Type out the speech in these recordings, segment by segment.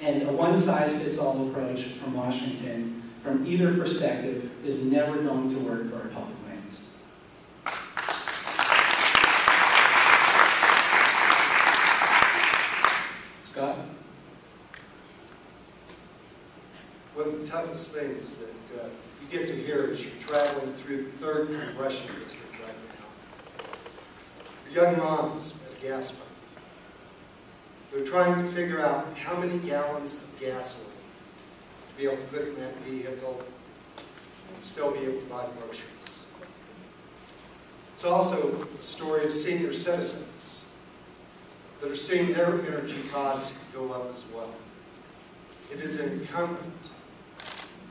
And a one-size-fits-all approach from Washington, from either perspective, is never going to work for our public lands. Scott? One of the toughest things that you get to hear as you're traveling through the 3rd Congressional District right now. The young moms at a gas pump. They're trying to figure out how many gallons of gasoline to be able to put in that vehicle and still be able to buy groceries. It's also a story of senior citizens that are seeing their energy costs go up as well. It is incumbent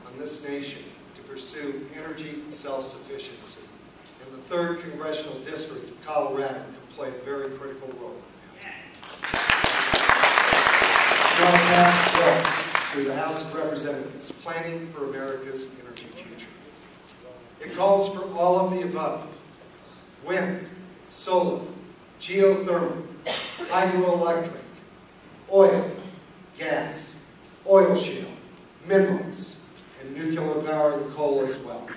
on this nation to pursue energy self-sufficiency, and the 3rd Congressional District of Colorado can play a very critical role in that. Now passed bill through the House of Representatives, Planning for America's Energy Future. It calls for all of the above: wind, solar, geothermal, hydroelectric, oil, gas, oil shale, minerals, and nuclear power and coal as well.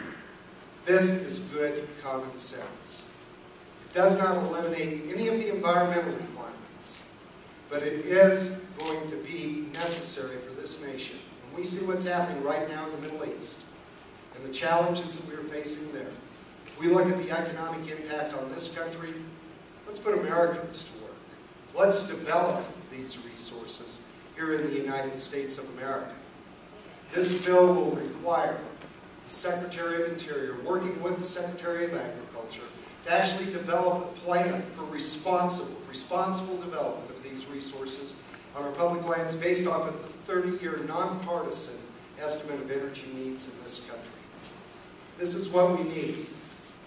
This is good common sense. It does not eliminate any of the environmental requirements, but it is going to be necessary for this nation. When we see what's happening right now in the Middle East and the challenges that we're facing there, if we look at the economic impact on this country, let's put Americans to work. Let's develop these resources here in the United States of America. This bill will require the Secretary of Interior, working with the Secretary of Agriculture, to actually develop a plan for responsible development of these resources on our public lands based off of the 30-year nonpartisan estimate of energy needs in this country. This is what we need.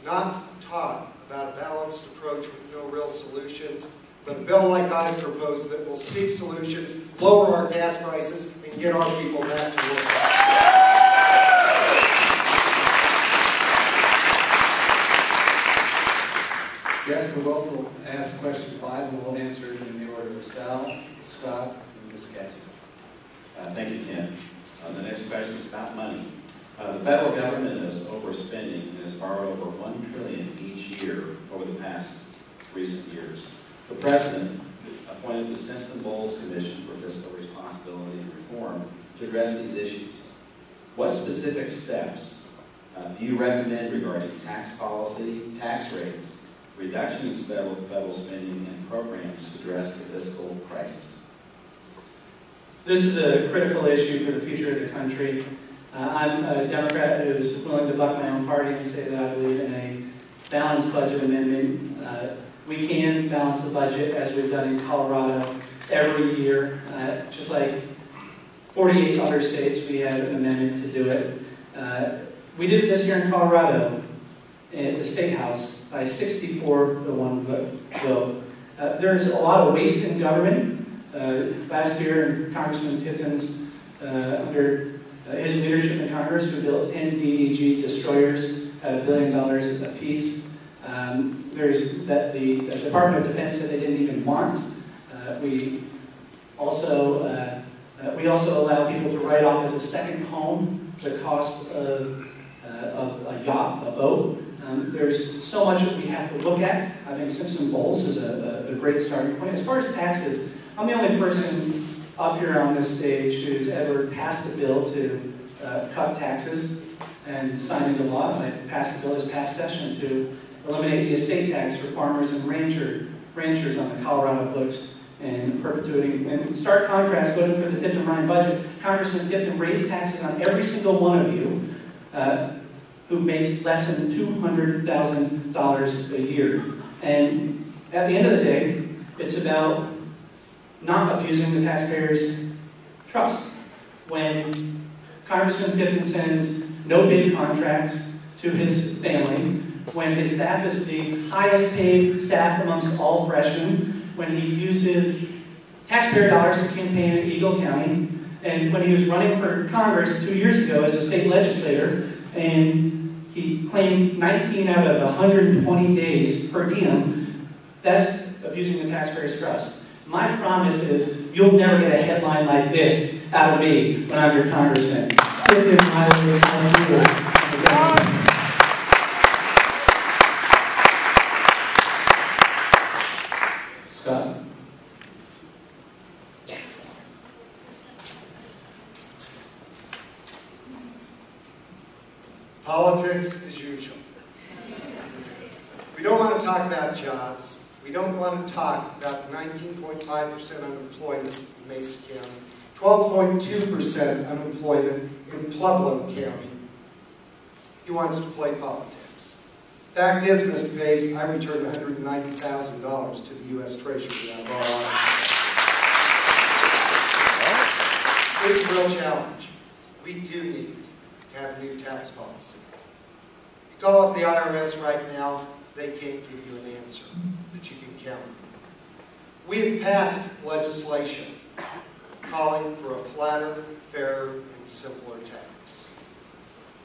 Not talk about a balanced approach with no real solutions, but a bill like I proposed that will seek solutions, lower our gas prices, and get our people back to work. Jasper Wolf will ask question 5, and we'll answer it in the order of Sal, Scott, and Ms. Cassidy. Thank you, Tim. The next question is about money. The federal government is overspending and has borrowed over $1 trillion each year over the past recent years. The President appointed the Simpson-Bowles Commission for Fiscal Responsibility and Reform to address these issues. What specific steps do you recommend regarding tax policy, tax rates, reduction in federal spending, and programs to address the fiscal crisis? This is a critical issue for the future of the country. I'm a Democrat who is willing to buck my own party and say that I believe in a balanced budget amendment. We can balance the budget as we've done in Colorado every year. Just like 48 other states, we had an amendment to do it. We did it this year in Colorado, in the State House, by 64-1 vote. There's a lot of waste in government. Last year, Congressman Tipton's, under his leadership in Congress, we built 10 DDG destroyers at $1 billion apiece. There's that the Department of Defense said they didn't even want. We also allow people to write off as a second home the cost of a yacht, a boat. There's so much that we have to look at. I think Simpson-Bowles is a great starting point. As far as taxes, I'm the only person up here on this stage who's ever passed a bill to cut taxes and signed into law. I passed a bill this past session to eliminate the estate tax for farmers and ranchers on the Colorado books in perpetuity. And in stark contrast, voting for the Tipton-Ryan budget, Congressman Tipton raised taxes on every single one of you who makes less than $200,000 a year. And at the end of the day, it's about not abusing the taxpayers' trust. When Congressman Tipton sends no bid contracts to his family, when his staff is the highest paid staff amongst all freshmen, when he uses taxpayer dollars to campaign in Eagle County, and when he was running for Congress 2 years ago as a state legislator, and he claimed 19 out of 120 days per diem, that's abusing the taxpayers' trust. My promise is you'll never get a headline like this out of me when I'm your congressman. It is my way of doing it. Scott? Politics as usual. We don't want to talk about jobs. We don't want to talk about the 19.5% unemployment in Mesa County, 12.2% unemployment in Pueblo County. He wants to play politics. Fact is, Mr. Pace, I returned $190,000 to the U.S. Treasury out of our office. It's a real challenge. We do need to have a new tax policy. You call up the IRS right now, they can't give you an answer that you can count on. We have passed legislation calling for a flatter, fairer, and simpler tax.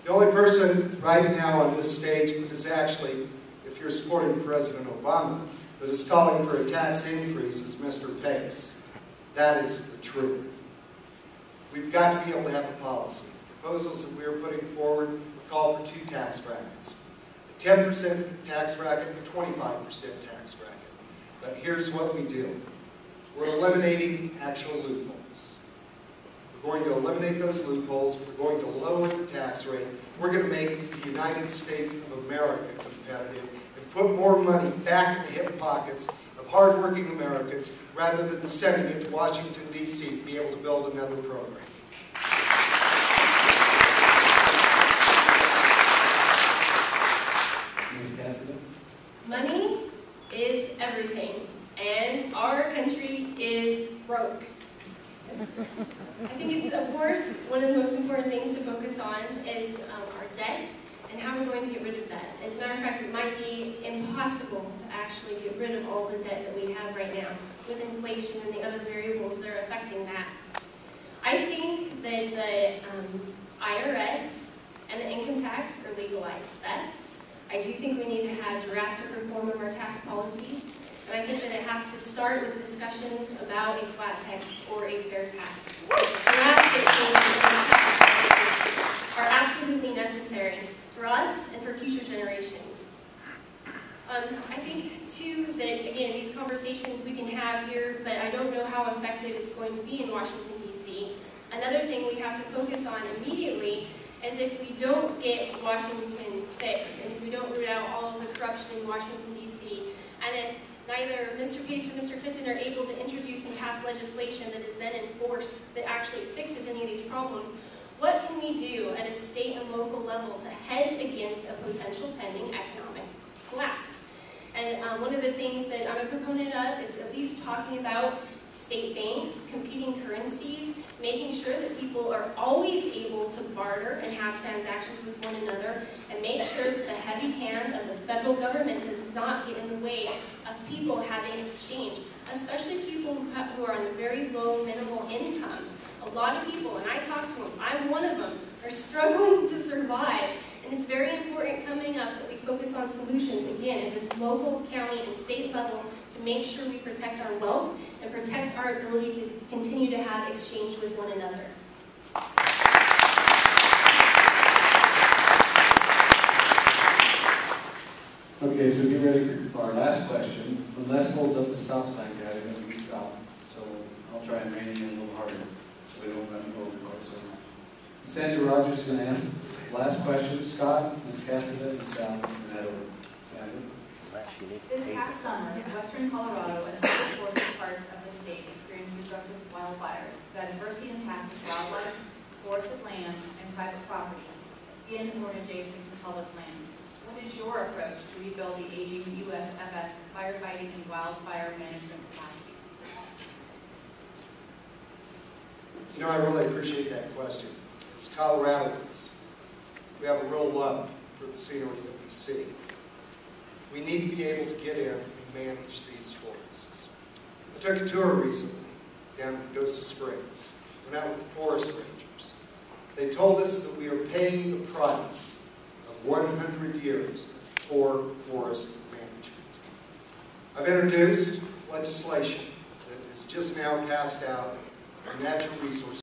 The only person right now on this stage that is actually, if you're supporting President Obama, that is calling for a tax increase is Mr. Pace. That is the truth. We've got to be able to have a policy. Proposals that we are putting forward call for 2 tax brackets. A 10% tax bracket and a 25% tax bracket. But here's what we do. We're eliminating actual loopholes. We're going to eliminate those loopholes. We're going to lower the tax rate. We're going to make the United States of America competitive and put more money back in the hip pockets of hardworking Americans rather than sending it to Washington, D.C. to be able to build another program. Money is everything, and our country is broke. I think it's, of course, one of the most important things to focus on is our debt and how we're going to get rid of that. As a matter of fact, it might be impossible to actually get rid of all the debt that we have right now with inflation and the other variables that are affecting that. I think that the IRS and the income tax are legalized theft. I do think we need to have drastic reform of our tax policies, and I think that it has to start with discussions about a flat tax or a fair tax. Drastic changes in tax policies are absolutely necessary for us and for future generations. I think, too, that, again, these conversations we can have here, but I don't know how effective it's going to be in Washington, D.C. Another thing we have to focus on immediately is if we don't get Washington fixed, and if we don't root out all of the corruption in Washington, D.C., and if neither Mr. Pace or Mr. Tipton are able to introduce and pass legislation that is then enforced that actually fixes any of these problems, what can we do at a state and local level to hedge against a potential pending economic collapse? And one of the things that I'm a proponent of is at least talking about state banks, competing currencies, making sure that people are always able to barter and have transactions with one another, and make sure that the heavy hand of the federal government does not get in the way of people having exchange, especially people who are on a very low minimal income. A lot of people, and I talk to them, I'm one of them, are struggling to survive. And it's very important coming up that we focus on solutions, again, at this local, county, and state level to make sure we protect our wealth and protect our ability to continue to have exchange with one another. Okay, so get ready for our last question. When Les holds up the stop sign, guys, then we stop. So I'll try and rein it in a little harder so we don't run over. So Sandra Rogers is going to ask the last question. Scott, Ms. Cassidy, and Sal, and that over. Sandra? This past summer, western Colorado and other forested parts of the state experienced destructive wildfires that adversely impacted wildlife, forested lands, and private property in or adjacent to public lands. What is your approach to rebuild the aging USFS firefighting and wildfire management capacity? You know, I really appreciate that question. As Coloradans, we have a real love for the scenery that we see. We need to be able to get in and manage these forests. I took a tour recently down in Pagosa Springs. Went out with the forest rangers. They told us that we are paying the price of 100 years for forest management. I've introduced legislation that is just now passed out a natural resource